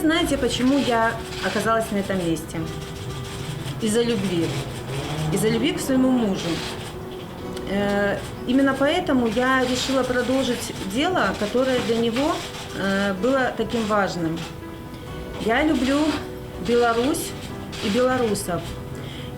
знаете, почему я оказалась на этом месте? Из-за любви. Из-за любви к своему мужу. Именно поэтому я решила продолжить дело, которое для него было таким важным. Я люблю Беларусь и белорусов.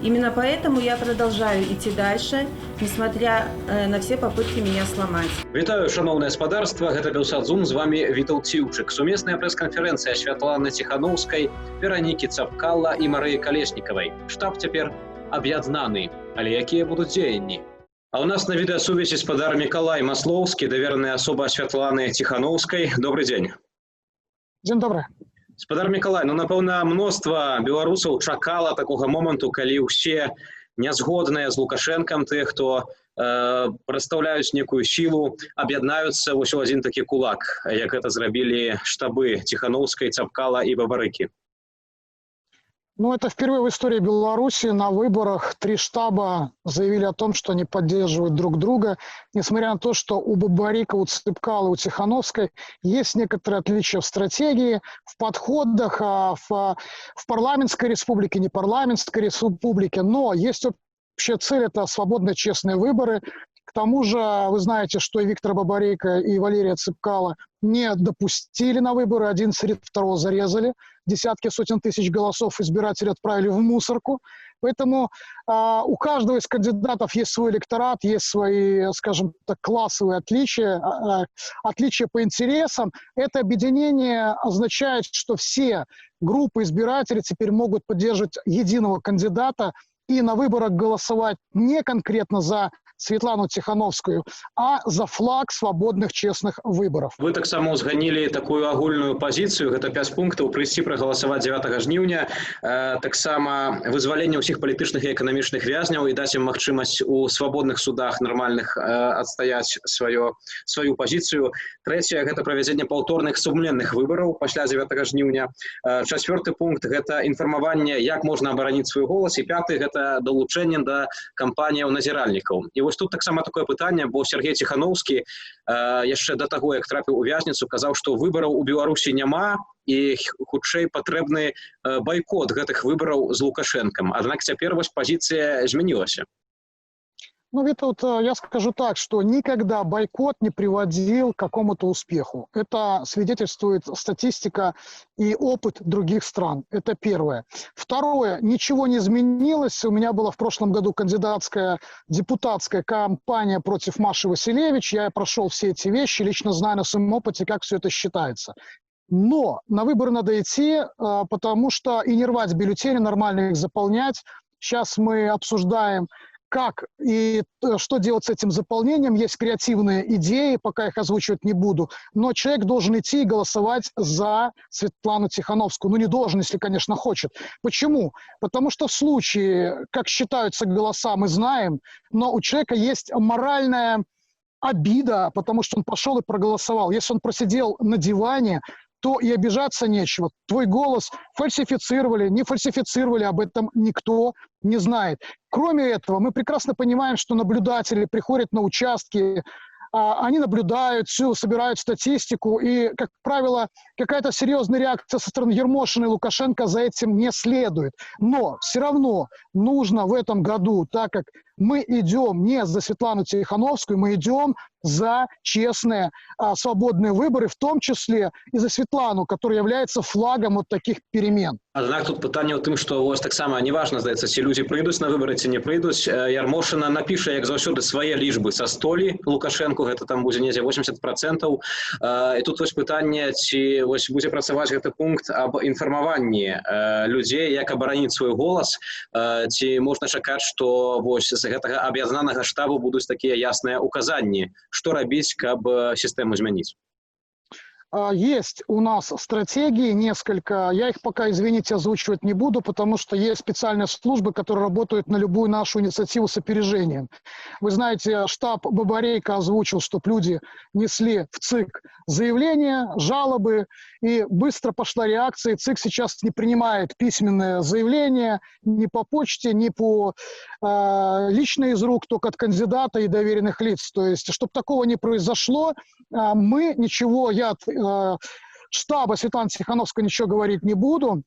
Именно поэтому я продолжаю идти дальше, несмотря на все попытки меня сломать. Вітаю, шановне господарство, гэта Белсадзум, з вами Вітаўт Ціўчык. Сумесная прэс-канферэнцыя Святланы Ціханаўскай, Веранікі Цапкала і Марыі Калеснікавай. Штаб цяпер аб'яднаны, але якія будуць дзеянні? А у нас на відэасувязі спадар Мікалай Маслоўскі, давераная асоба Святланы Ціханаўскай. Добрый дзень. Дзень добрый. Спадар Мікалай, напэўна, мноства беларусаў чакала такога моманту, калі ўсе нязгодныя з Лукашэнкам, тых, хто прадстаўляюць некую сілу, аб'яднаюцца вось у адзін такі кулак, як гэта зрабілі штабы Ціханаўскай, Цапкала і Бабарыкі. Ну, это впервые в истории Беларуси. На выборах 3 штаба заявили о том, что они поддерживают друг друга, несмотря на то, что у Бабарика, у Цапкала, у Тихановской есть некоторые отличия в стратегии, в подходах, в парламентской республике, не парламентской республике, но есть общая цель – это свободные, честные выборы. К тому же, вы знаете, что и Виктор Бабарика, и Валерия Цапкала не допустили на выборы, один среди второго зарезали, десятки, сотен тысяч голосов избиратели отправили в мусорку. Поэтому у каждого из кандидатов есть свой электорат, есть свои, скажем так, классовые отличия, отличия по интересам. Это объединение означает, что все группы избирателей теперь могут поддерживать единого кандидата и на выборах голосовать не конкретно за Светлану Тихановскую, а за флаг свободных, честных выборов. Вы таксама узганілі такую агульную пазіцыю, гэта 5 пунктаў, прыйсці прагаласаваць 9 жніўня, таксама вызваленне ўсіх палітычных і эканамічных вязняў і даць ім магчымасць у свабодных судах нармальных адстаяць сваю пазіцыю. Трэцяе, гэта правядзенне паўторных сумленных выбараў пасля 9 жніўня. 4 пункт, гэта інфармаванне, як можна абараніць свой голас. І 5, гэта далучэнне да кампаніяў назіральнікаў. І вось тут таксама такое пытанне, бо Сергей Ціхановскі яшчэ да таго, як трапіў у вязніцу, казаў, што выбараў у Беларусі няма і хутчэй патрэбны байкот гэтых выбараў з Лукашэнкам. Аднак цяпер вось пазіцыя змянілася. Ну, Виталт, я скажу так, что никогда бойкот не приводил к какому-то успеху. Это свидетельствует статистика и опыт других стран. Это первое. Второе, ничего не изменилось. У меня была в прошлом году кандидатская депутатская кампания против Маши Василевич. Я прошел все эти вещи, лично знаю на своем опыте, как все это считается. Но на выборы надо идти, потому что и не рвать бюллетени, нормально их заполнять. Сейчас мы обсуждаем, как и что делать с этим заполнением. Есть креативные идеи, пока их озвучивать не буду. Но человек должен идти и голосовать за Светлану Тихановскую. Ну, не должен, если, конечно, хочет. Почему? Потому что в случае, как считаются голоса, мы знаем, но у человека есть моральная обида, потому что он пошел и проголосовал. Если он просидел на диване, то и обижаться нечего. Твой голос фальсифицировали, не фальсифицировали, об этом никто не знает. Кроме этого, мы прекрасно понимаем, что наблюдатели приходят на участки, они наблюдают, всю собирают статистику, и, как правило, какая-то серьезная реакция со стороны Ермошина и Лукашенко за этим не следует. Но все равно нужно в этом году, так как мы идем не за Светлану Тихановскую, мы идем за честные, свободные выборы, в том числе и за Светлану, которая является флагом вот таких перемен. Аднак тут пытанне ў тым, што вось таксама неважна, здаецца, ці людзі прыйдуць на выбары, ці не прыйдуць. Ярмошына напіша, як заўсёды, свае лічбы са столі Лукашэнку, гэта там будзе недзе 80%. І тут вось пытанне, ці вось будзе працаваць гэты пункт аб інфармаванні людзей, як абараніць свой голас, ці можна чакаць, што вось з гэтага аб'яднанага штабу будуць такія ясныя указанні, што рабіць, каб сістэму змяніць. Есть у нас стратегии несколько, я их пока, извините, озвучивать не буду, потому что есть специальные службы, которые работают на любую нашу инициативу с опережением. Вы знаете, штаб Бабарейка озвучил, чтобы люди несли в ЦИК заявления, жалобы, и быстро пошла реакция, и ЦИК сейчас не принимает письменные заявления ни по почте, ни по лично из рук, только от кандидата и доверенных лиц. То есть, чтобы такого не произошло, мы ничего, штаба Светланы Тихановской ничего говорить не буду,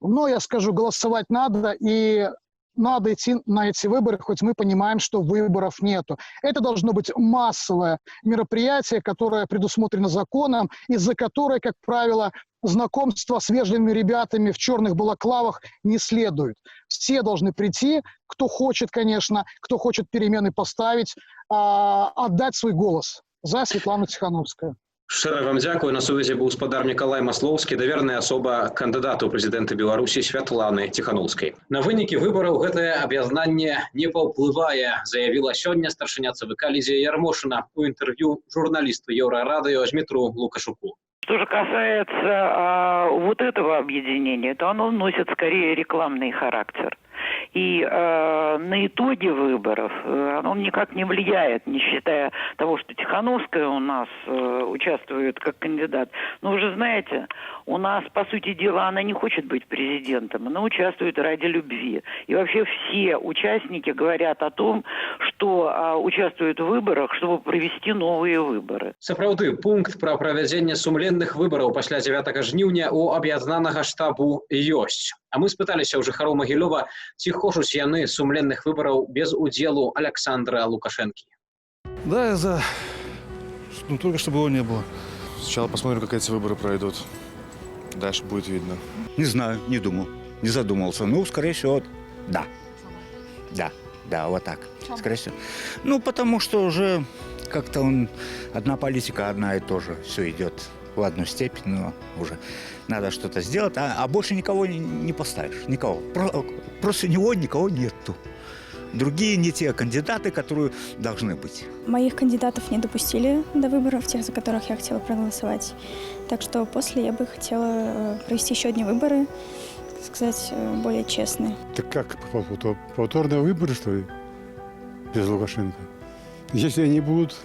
но я скажу, голосовать надо, и надо идти на эти выборы, хоть мы понимаем, что выборов нету. Это должно быть массовое мероприятие, которое предусмотрено законом, из-за которой, как правило, знакомство с вежливыми ребятами в черных балаклавах не следует. Все должны прийти, кто хочет, конечно, кто хочет перемены поставить, отдать свой голос за Светлану Тихановскую. Шчыра вам дзякую. На сувязі був спадар Мікалай Маслоўскі, даверная асоба кандыдата ў прэзідэнты Беларусі Святланы Тихановскай. На вынікі выбараў гэтае аб'яднанне не паўплывае, заявіла сёння старшыня ЦВК Лізія Ярмошына у інтэрв'ю журналісту Еўрарадыё Змітру Лукашуку. Что же касается вот этого объединения, то оно носит скорее рекламный характер. И на итоги выборов оно никак не влияет, не считая того, что Тихановская у нас участвует как кандидат. Но вы же знаете, у нас, по сути дела, она не хочет быть президентом, она участвует ради любви. И вообще все участники говорят о том, что участвуют в выборах, чтобы провести новые выборы. Сапраўды, пункт пра правядзенне сумленных выбараў пасля 9 жніўня у аб'яднанага штабу ёсць. А мы спыталіся ў жыхароў Магілёва, ці хочуць яны сумленных выбараў без удзелу Александра Лукашенки. Да, я за. Ну, только чтобы его не было. Сначала посмотрим, как эти выборы пройдут. Дальше будет видно. Не знаю, не думал, не задумывался. Ну, скорее всего, да. Да, вот так. Скорее всего. Ну, потому что уже как-то одна политика, одна и то же. Все идет в одну степень, но уже надо что-то сделать. А больше никого не поставишь. Никого. Просто него никого нету. Другие не те кандидаты, которые должны быть. Моих кандидатов не допустили до выборов, тех, за которых я хотела проголосовать. Так что после я бы хотела провести еще одни выборы, так сказать, более честные. Так как, повторные выборы, что ли, без Лукашенко? Если они будут,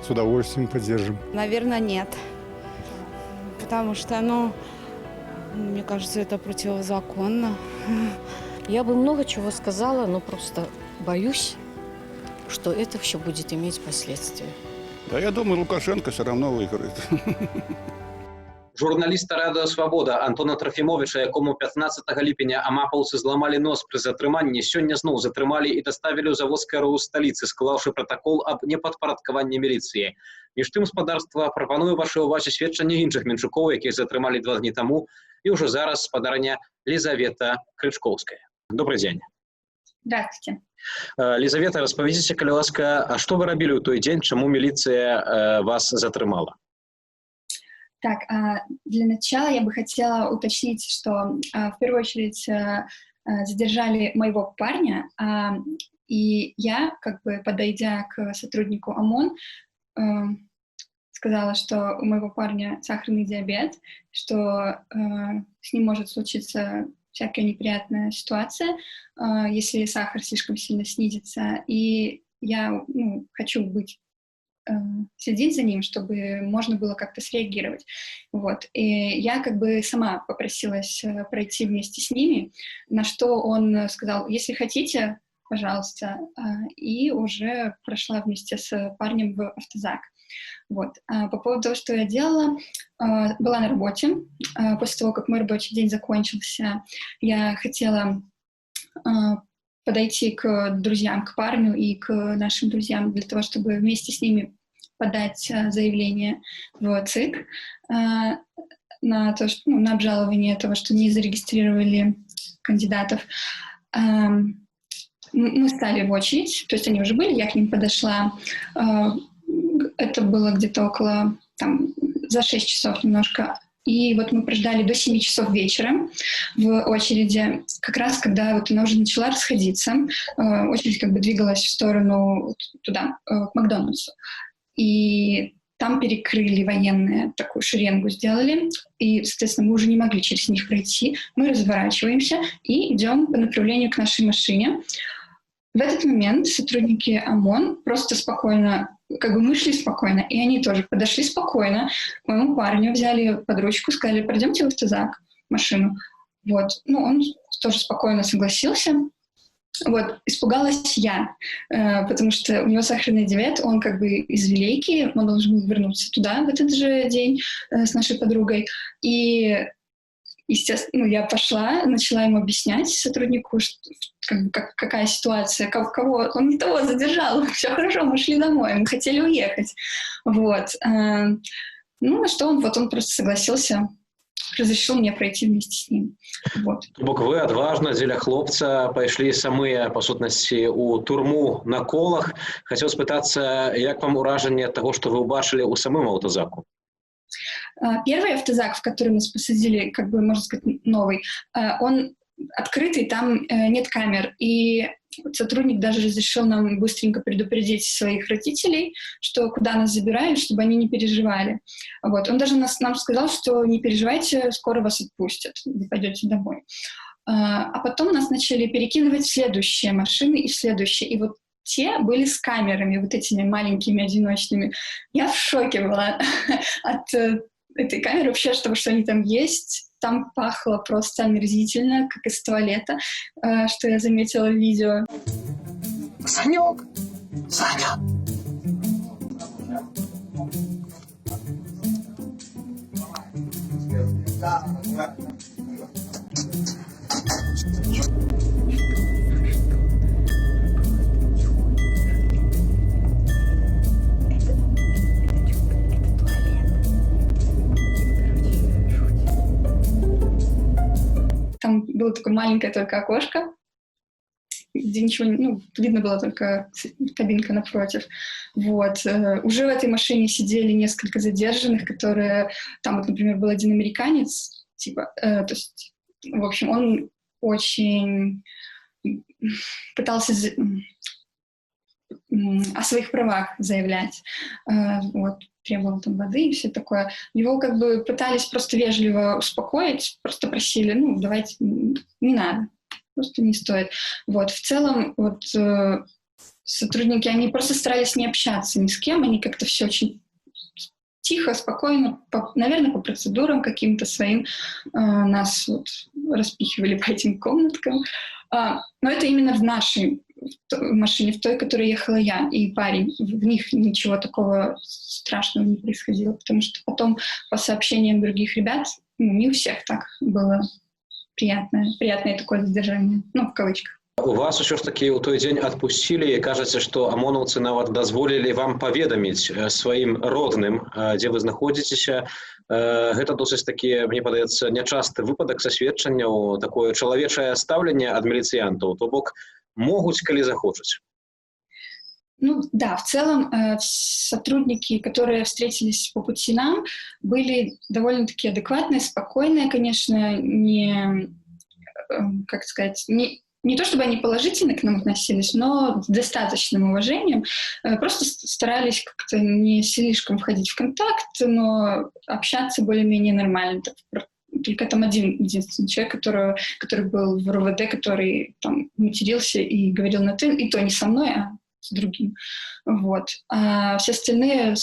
с удовольствием поддержим. Наверное, нет. Потому что, мне кажется, это противозаконно. Я бы много чего сказала, но просто боюсь, что это все будет иметь последствия. Да, я думаю, Лукашенко все равно выиграет. Журналіста Радыё Свабода Антона Трофімовіча, якому 15 ліпеня амапаўцы зламалі нос пры затрыманні, сёння зноў затрымалі і даставілі ў завод СКРУ сталіцы, склаўшы пратакол аб непадпарадкаванні міліцыі. Між тым спадарства прапануе вашай увазе сведчанне іншых менчукоў, якіх затрымалі 2 дні таму, і ўжо зараз спадарня Лизавета Крычкоўская. Добрый день. Здравствуйте. Лизавета, распавядзіце, калі ласка, а што вы рабілі ў той дзень, чаму міліцыя вас затрымала? Так, для начала я бы хотела уточнить, что в первую очередь задержали моего парня, и я, подойдя к сотруднику ОМОН, сказала, что у моего парня сахарный диабет, что с ним может случиться всякая неприятная ситуация, если сахар слишком сильно снизится, и я хочу следить за ним, чтобы можно было как-то среагировать. Вот. И я сама попросилась пройти вместе с ними, на что он сказал: если хотите, пожалуйста, и уже прошла вместе с парнем в автозак. Вот. По поводу того, что я делала, была на работе. После того, как мой рабочий день закончился, я хотела подойти к друзьям, к парню и к нашим друзьям для того, чтобы вместе с ними подать заявление в ЦИК на то, что, на обжалование того, что не зарегистрировали кандидатов. Мы стали в очередь, то есть они уже были, я к ним подошла. Это было где-то около, за 6 часов немножко. И вот мы прождали до 7 часов вечера в очереди, как раз когда она уже начала расходиться. Очередь двигалась в сторону туда, к Макдональдсу. И там перекрыли военные, такую шеренгу сделали. И, соответственно, мы уже не могли через них пройти. Мы разворачиваемся и идем по направлению к нашей машине. В этот момент сотрудники ОМОН просто спокойно, мы шли спокойно, и они тоже подошли спокойно к моему парню, взяли под ручку, сказали: пройдемте в автозак, машину. Вот. Он тоже спокойно согласился. Вот, испугалась я, потому что у него сахарный диабет, он как бы из Вилейки, он должен был вернуться туда в этот же день с нашей подругой. И, естественно, я пошла, начала ему объяснять сотруднику, какая ситуация, кого он не того задержал, все хорошо, мы шли домой, мы хотели уехать. Вот. Ну, на что он просто согласился, разрешил мне пройти вместе с ним. Вот. Бок вы адважна дзеля хлопца пайшлі самыя па сутнасці у турму на колах. Хацеў спытацца, як вам уражанне ад таго, што вы ўбачылі ў самым аўтазаку? Первый автозак, в который нас посадили, как бы, можно сказать, новый, он открытый, там нет камер, и сотрудник даже разрешил нам быстренько предупредить своих родителей, что куда нас забирают, чтобы они не переживали. Вот. Он даже нам сказал, что не переживайте, скоро вас отпустят, вы пойдете домой. А потом нас начали перекидывать в следующие машины и в следующие. И вот те были с камерами, вот этими маленькими, одиночными. Я в шоке была от этой камеры, вообще, от того, что они там есть. Там пахло просто омерзительно, как из туалета, что я заметила в видео. Санек! Саня! Там было такое маленькое только окошко, где ничего не... видно было только кабинка напротив. Вот. Уже в этой машине сидели несколько задержанных, которые... Там, вот, например, был один американец, то есть, в общем, он очень пытался о своих правах заявлять. Вот. Требовал там воды и все такое. Его как бы пытались просто вежливо успокоить, просто просили, давайте, не надо, просто не стоит. Вот. В целом, вот сотрудники, они просто старались не общаться ни с кем, они как-то все очень тихо, спокойно, наверное, по процедурам каким-то своим нас вот распихивали по этим комнаткам. Но это именно в нашей машине, в той, в которой ехала я и парень. В них ничего такого страшного не происходило, потому что потом, по сообщениям других ребят, не у всех так было приятное такое задержание, в кавычках. У вас ўсё ж такі ў той дзень адпусцілі і кажаце, што амонаўцы нават дазволілі вам паведаміць сваім родным, дзе вы знаходзіцеся. Гэта досыць такі, мне падаецца, нячасты выпадак са сведчанняў, такое чалавечае стаўленне ад міліцыянтаў, то бок могуць, калі захочуць. Да, в целом сотрудники, которые встретились по пути нам, были довольно-таки адекватные, спокойные, конечно, не то чтобы они положительно к нам относились, но с достаточным уважением. Просто старались как-то не слишком входить в контакт, но общаться более-менее нормально. Только там один единственный человек, который был в РУВД, который там матерился и говорил на «ты», и то не со мной, а с другим. Вот. А все остальные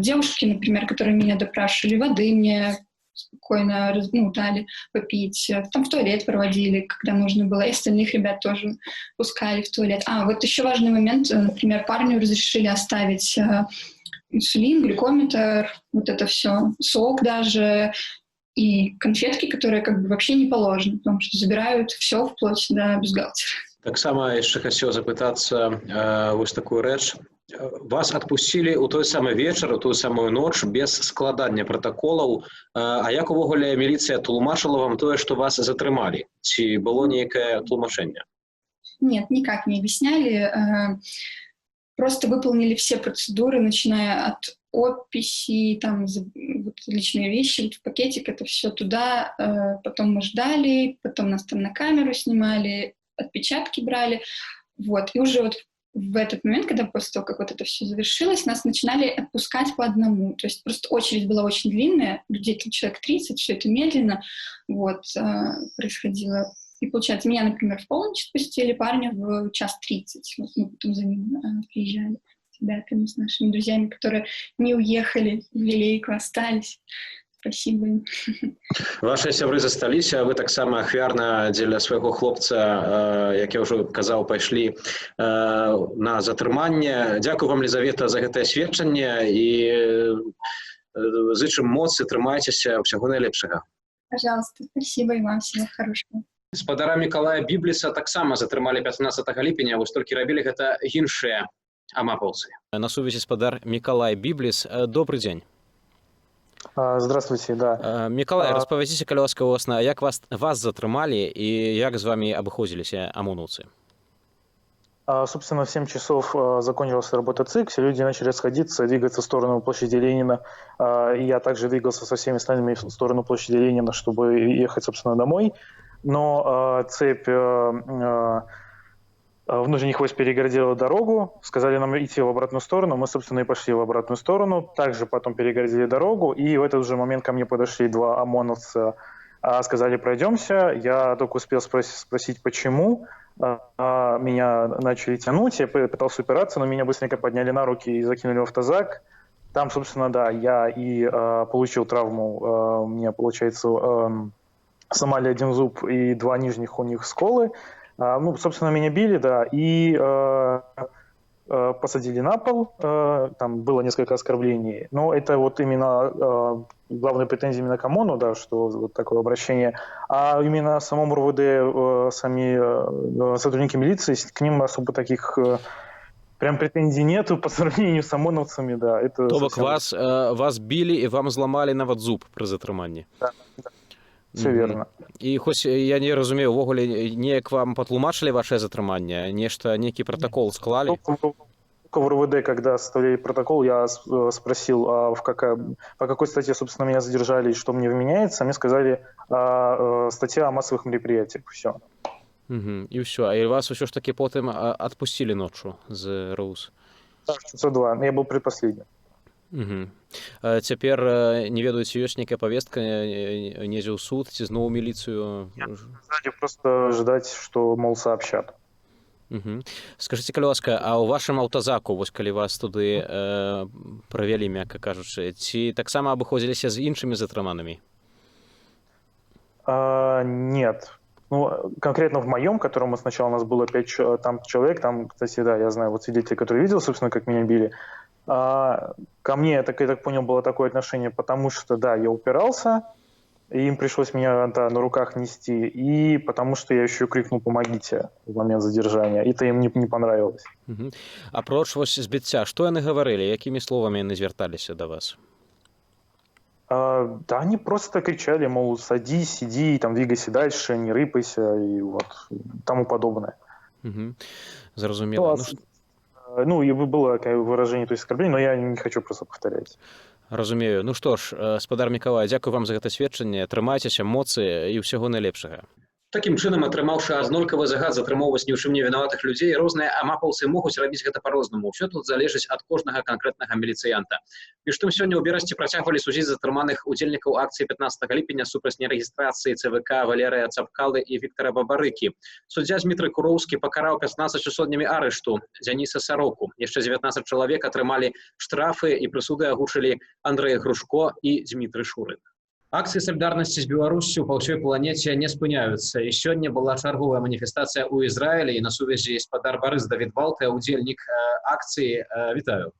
девушки, например, которые меня допрашивали, воды мне спокойно дали попить. Там в туалет проводили, когда нужно было. И остальных ребят тоже пускали в туалет. Вот еще важный момент. Например, парню разрешили оставить инсулин, глюкометр, вот это все, сок даже, и конфетки, которые как бы вообще не положены, потому что забирают все вплоть до бюстгальтера. Таксама яшчэ хацеў запытацца вось такую рэч. Вас адпусцілі ў той самы вечар, у тую самую ноч без складання пратаколаў. А як увогуле міліцыя тлумачыла вам тое, што вас затрымалі? Ці было нейкае тлумачэнне? Нет, никак не объясняли. Просто выполнили все процедуры, начиная от описи, там личные вещи в пакетик, это все туда. Потом мы ждали, потом нас там на камеру снимали, отпечатки брали. Вот. И уже вот в этот момент, когда после того, как вот это все завершилось, нас начинали отпускать по одному. То есть просто очередь была очень длинная, людей там человек 30, все это медленно происходило. И получается, меня, например, в полночь отпустили, парня в 1:30. Вот мы потом за ним приезжали с ребятами, с нашими друзьями, которые не уехали в Вилейку, остались. Спасибо им. Ваши сябры засталіся, вы таксама ахвярна дзеля свайго хлопца, як я ўжо казаў, пайшлі на затрыманне. Дзякую вам, Лізавета, за гэтае сведчанне і зычым моцы, трымайцеся, ўсяго найлепшага. Пожалуйста, спасибо и вам, всего хорошего. Спадара Мікалая Бібліса таксама затрымалі 15 ліпеня, вось толькі рабілі гэта іншыя амапаўцы. На сувязі спадар Мікалай Бібліс. Добрый дзень. Здравствуйте, да. Мікалай, распавядзіце, калі ласка, уласна, як вас затрымалі і як з вами абыходзіліся амунуцы? Собственно, в 7 часов закончилась работа ЦИК, все люди начали расходиться, двигаться в сторону площади Ленина. И я также двигался со всеми остальными в сторону площади Ленина, чтобы ехать, собственно, домой. Но цепь внутренних войск перегородила дорогу, сказали нам идти в обратную сторону, мы, собственно, и пошли в обратную сторону. Также потом перегородили дорогу, и в этот же момент ко мне подошли два ОМОНовца, сказали, пройдемся. Я только успел спросить, почему. Меня начали тянуть, я пытался упираться, но меня быстренько подняли на руки и закинули в автозак. Там, собственно, да, я и получил травму, у меня, получается, сломали один зуб и два нижних у них сколы. Ну, собственно, меня били, да, и посадили на пол, там было несколько оскорблений, но это вот именно главные претензии именно к ОМОНу, да, что вот такое обращение, а именно самому РУВД, сами сотрудники милиции, к ним особо таких прям претензий нету по сравнению с ОМОНовцами, да. Это то бок совсем... вас били и вам зламали нават зуб при затрыманні. Да, да. Все верно. І хоць я не разумею, увогуле неяк вам патлумачылі ваше затрыманне, нешта, некі протокол склалі? В РУВД, когда составляли протокол, я спросил, по какой статье, собственно, меня задержали и что мне вменяется. Мне сказали, статья о массовых мероприятиях. Все. І все. А і вас ўсё ж таки потым адпусцілі ноччу з РУС? Так, часа два. Я был предпоследним. Цяпер не ведаю, ці ёсць нейкая павестка, недзе ў суд, ці зноў у міліцыю? Нет, просто ждать, что, мол, сообщат. Скажите, калі ласка, а ў вашым аўтазаку, вось калі вас туды правялі, мякка кажучы, ці таксама абыходзіліся з іншымі затрыманымі? Нет. Ну, конкретно в моем, котором сначала у нас было 5 там человек, там, кстати, да, я знаю, вот свидетель, который видел, собственно, как меня били. Ко мне, я так понял, было такое отношение, потому что, да, я упирался, и им пришлось меня на руках нести, и потому что я еще крикнул «помогите» в момент задержания. Это им не понравилось. Апроч вось збіцця, што яны гаварылі, якімі словамі яны звярталіся да вас? Да, они просто кричали, мол, садись, иди, там, двигайся дальше, не рыпайся, и вот тому подобное. Зразумела. Ну, и было выражение, то есть оскорбление, но я не хочу просто повторять. Разумею. Ну што ж, спадар Мікалай, дзякую вам за гэта сведчанне. Трымайцеся, моцы і ўсяго найлепшага. Такім чынам, атрымаўшы азнолькавы загад затрымоўваць ні ў чым не вінаватых людзей, розныя амапаўцы могуць рабіць гэта па-рознаму. Усё тут залежыць ад кожнага канкрэтнага міліцыянта. Між тым, сёння ў Берасці працягвалі судзіць затрыманых удзельнікаў акцыі 15 ліпеня супраць нерэгістрацыі ЦВК Валерыя Цапкалы і Віктара Бабарыкі. Суддзя Змітрый Куроўскі пакараў 15 сотнямі арышту Дзяніса Сароку. Яшчэ 19 чалавек атрымалі штрафы і прысуды агучылі Андрэй Грушко і Дзмітрый Шурын. Акцыі салідарнасці з Беларуссю па ўсёй планеце не спыняюцца. І сёння была чарговая маніфестацыя ў Ізраілі, і на сувязі спадар Барыс Давід Балта, удзельнік акцыі. Вітаю.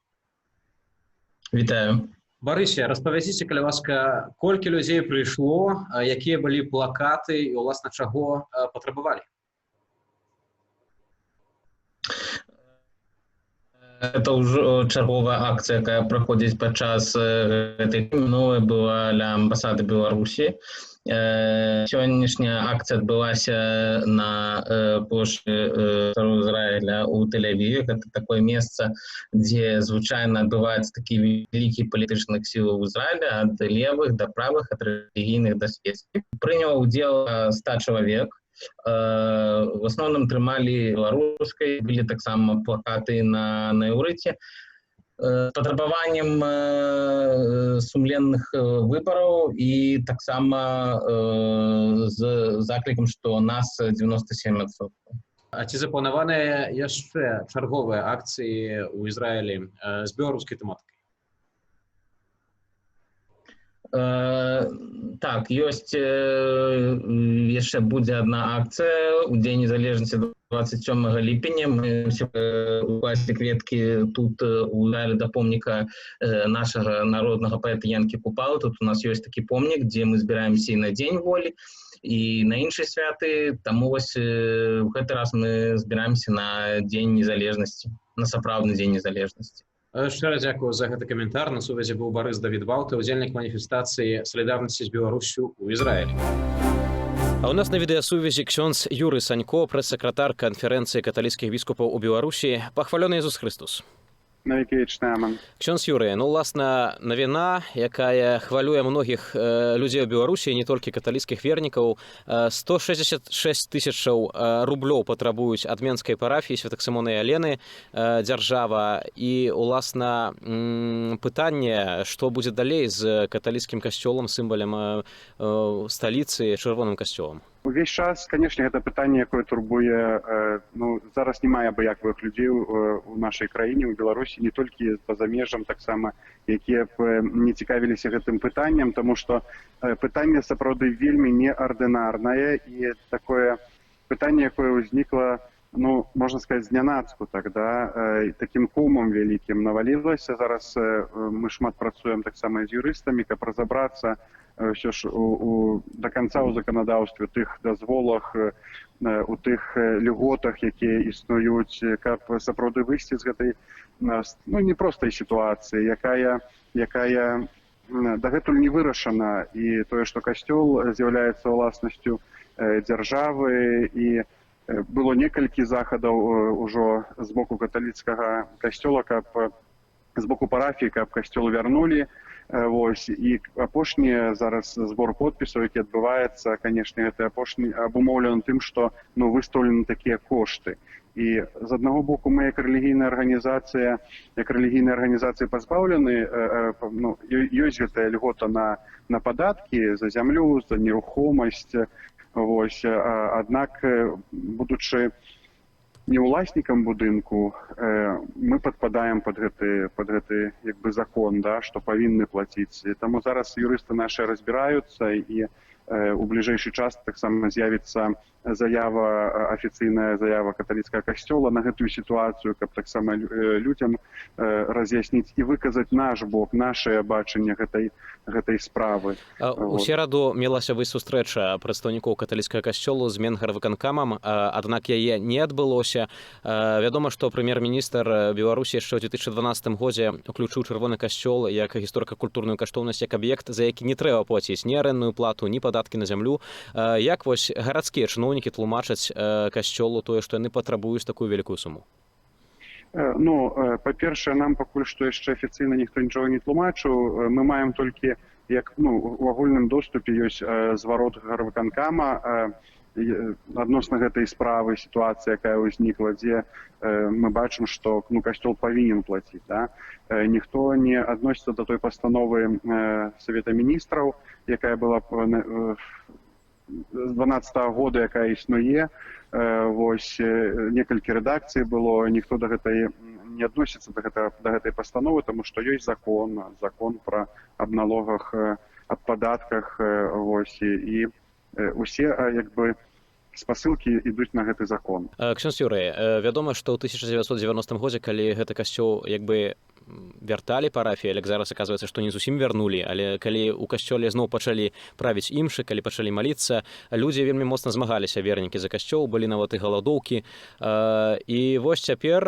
Вітаю. Барысе, распавядзіце, калі ласка, колькі людзей прыйшло, якія былі плакаты і, уласна, чаго патрабавалі? Это уже чарговая акция, якая праходзіць падчас гэтай новая была ля амбасады Беларусі. Сённяшняя акцыя адбылася на плошчы Ізраіля ў Тель-Авіве. Гэта такое месца, дзе звычайна адбываецца такі вялікі палітычных сілаў Ізраіля, ад левых да правых, ад рэлігійных да светскіх. Прыняў удзел 100 чалавек. В основном трымалі беларускай, былі таксама плакаты на іўрыце з патрабаваннем сумленных выбараў і таксама з заклікам, што нас 97%. А ці запланаваныя яшчэ чарговыя акцыі ў Ізраілі з беларускай тэматыкай? Так, ёсць яшчэ будзе одна акцыя у Дзень незалежнасці 27 ліпеня. Мы ўсе у класе кветкі тут у зале да помніка нашага народнага паэта Янкі Купалы. Тут у нас ёсць такі помнік, дзе мы збіраемся і на Дзень волі, і на іншыя святы. Таму вось у гэты раз мы збіраемся на Дзень незалежнасці, на сапраўдны Дзень незалежнасці. Шчыра дзякую за гэты каментар. На сувязі быў Барыс Давід Балта, удзельнік маніфестацыі салідарнасці з Беларуссю ў Ізраілі. А у нас на відэасувязі ксёндз Юрый Санько, прэс-сакратар канферэнцыі каталіцкіх біскупаў у Беларусі. Пахвалёны Ісус Христос. Ксёндз Юрый, уласна, навіна, якая хвалюе многіх людзей у Беларусі, не толькі каталіцкіх вернікаў. 166 тысячаў рублёў патрабуюць ад менскай парафіі Святых-Сымона і Алены дзяржава. І, уласна, пытанне, што будзе далей з каталіцкім касцёлам, сімвалем сталіцы, чырвоным касцёлам? Увесь час, конечно, гэта пытанне, якое турбуе, зараз немає абыякавых людзей у нашай краіне, у Беларусі, не толькі па-за межам таксама, якія б не цікавіліся гэтым пытаннем, тому што пытанне сапраўды вельмі неардынарнае, і такое пытанне, якое ўзнікла, можна сказаць, знянацку, такім комам вялікім навалілася. Зараз мы шмат працуем таксама з юрыстамі, каб разабрацца ўсё ж да канца ў заканадаўстве, тых дазволах, у тых льготах, якія існуюць, каб сапраўды выйсці з гэтай непростай сітуацыі, якая дагэтуль не вырашана. І тое, што касцёл з'яўляецца ўласнасцю дзяржавы, і было некалькі захадаў ужо з боку каталіцкага касцёла, з боку парафіі, каб касцёл вярнулі. І апошні зараз збор подпісаў, які адбываецца, канешне, гэта апошні абумоўлена тым, што выстаўлены такія кошты. І з аднаго боку мы як рэлігійная арганізацыя пазбаўлены, ёсць гэтая льгота на падаткі за зямлю, за нерухомасць. Аднак, будучы не ўласнікам будынку, мы падпадаем под гэты закон, што павінны плаціць. Таму зараз юрысты нашы разбіраюцца, і у бліжэйшы час таксама з'явіцца афіцыйная заява каталіцкага касцёла на гэтую сітуацыю, каб таксама людзям раз'ясніць і выказаць наш бок, нашае бачанне гэтай справы. У сераду мелася быць сустрэча прадстаўнікоў каталіцкага касцёлу з Менгарвыканкамам, аднак яе не адбылося. Вядома, што прэм'ер-міністр Беларусі яшчэ ў 2012 годзе уключыў чырвоны касцёл як гісторыка-культурную каштоўнасць, як аб'ект, за які не трэба плаціць ні арэндную плату, ні падаткі на зямлю. Як вось гарадскія чыноўнікі тлумачаць касцёлу тое, што яны патрабуюць такую вялікую суму? Па-першае, нам пакуль што яшчэ афіцыйна ніхто нічога не тлумачыў. Мы маем толькі, як у агульным доступе ёсць зварот гарвыканкама адносна гэтай справы, сітуацыя, якая ўзнікла, дзе мы бачым, што касцёл павінен плаціць. Ніхто не адносіцца да той пастановы Савета міністраў, якая была з 12-го года, якая існуе. Некалькі рэдакцый было, ніхто да гэтай не адносіцца да гэтай пастановы, таму што ёсць закон пра аб налогах, аб падатках, і усе спасылкі ідуць на гэты закон. Ксёндз Юрый, вядома, што ў 1990 годзе, калі гэты касцёл вярталі парафіі, але зараз аказваецца, што не зусім вярнулі, але калі ў касцёле зноў пачалі правіць імшы, калі пачалі маліцца, людзі вельмі моцна змагаліся, вернікі за касцёл, былі нават і галадоўкі. І вось цяпер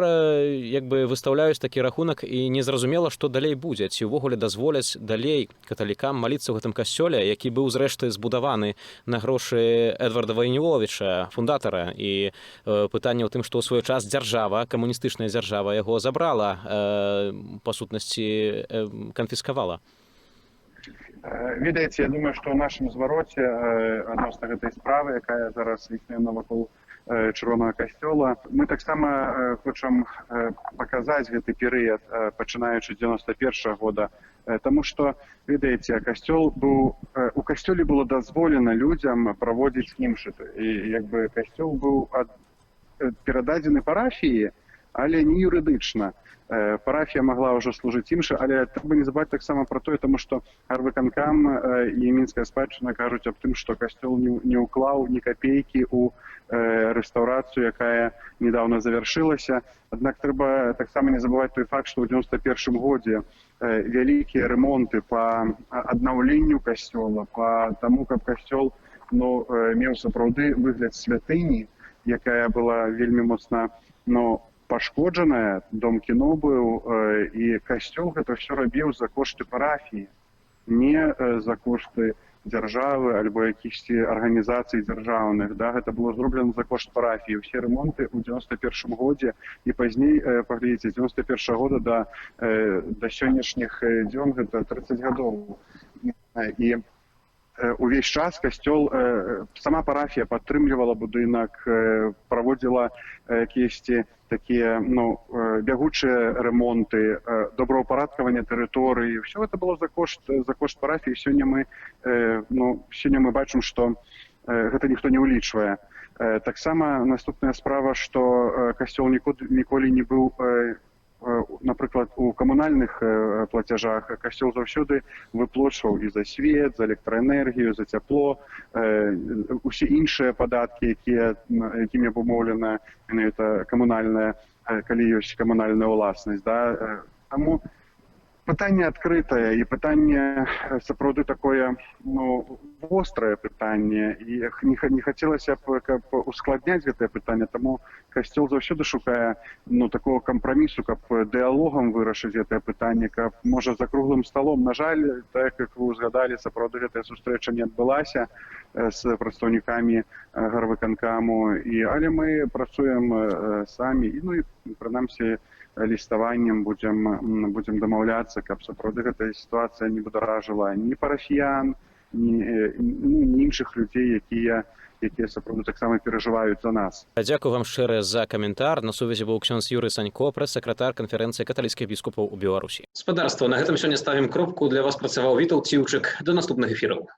выстаўляюць такі рахунак, і незразумела, што далей будзе. Ці ўвогуле дазволяць далей каталікам маліцца ў гэтым касцёле, які быў зрэшты збудаваны на грошы Эдварда Вайніловіча, фундатара. І пытанне ў тым, што ў свой час дзяржава, камуністычная дзяржава яго забрала, па сутнасці канфіскавала. Ведаеце, я думаю, што ў нашым звароце адносна гэтай справы, якая зараз існуе навакол чырвонага касцёла, мы таксама хочам паказаць гэты перыяд, пачынаючы з 91-го года, таму што, ведаеце, у касцёле было дазволена людзям праводзіць імшы. І касцёл быў перададзены парафіі, але не юрыдычна. Парафія магла ўжо служыць інша, але трэба не забываць таксама пра тое, таму што гарвыканкам і мінская спадчына кажуць аб тым, што касцёл не ўклаў ні капейкі ў рэстаўрацыю, якая недавно завяршылася. Аднак трэба таксама не забываць той факт, што ў 91 годзе вялікія рэмонты па аднаўленню касцёла, па таму, каб касцёл меў сапраўды выгляд святыні, якая была вельмі моцна пашкоджаная, дом кіно быў, і касцёл гэта ўсё рабіў за кошты парафіі, не за кошты дзяржавы альбо якіхсьці арганізацый дзяржаўных. Гэта было зроблена за кошт парафіі. Усе рэмонты ў 91 годзе і пазней, паглядзіце, з 91 года да сённяшніх дзён гэта 30 гадоў. І увесь час касцёл, сама парафія падтрымлівала будынак, праводзіла якіясьці такія бягучыя ремонты, добраўпарадкаванне тэрыторыі. Все это было за кошт парафіі. Сёння мы бачым, што гэта ніхто не ўлічвае. Таксама наступная справа, што касцёл ніколі не быў, напрыклад, у камунальных плацяжах. Касцёл заўсёды выплачваў і за свет, за электраэнергію, за цяпло, усе іншыя падаткі, якімі абумоўлена менавіта камунальная, калі ёсць камунальная ўласнасць. Таму пытанне адкрытае, і пытанне сапраўды такое вострае пытанне, і не хацелася б, каб ускладняць гэтае пытанне, таму касцёл заўсёды шукае такого кампрамісу, каб дыалогам вырашыць гэтае пытанне, каб, можа, за круглым сталом. На жаль, так як вы узгадалі, сапраўды гэтая сустрэча не адбылася з прадстаўнікамі гарвыканкаму, але мы працуем самі, і прынамсі ліставаннем будзем дамаўляцца, каб сапраўды гэтая сітуацыя не бударажыла ні парафіян, ні іншых людзей, якія сапраўды таксама перажываюць за нас. Дзякую вам шчыра за каментар. На сувязі быў ксёндз Юрый Санько, прэс-сакратар канферэнцыі каталіцкіх біскупаў у Беларусі. Спадарства, на гэтым сёння ставім кропку. Для вас працаваў Вітаўт Ціўчык. До наступных эфіраў.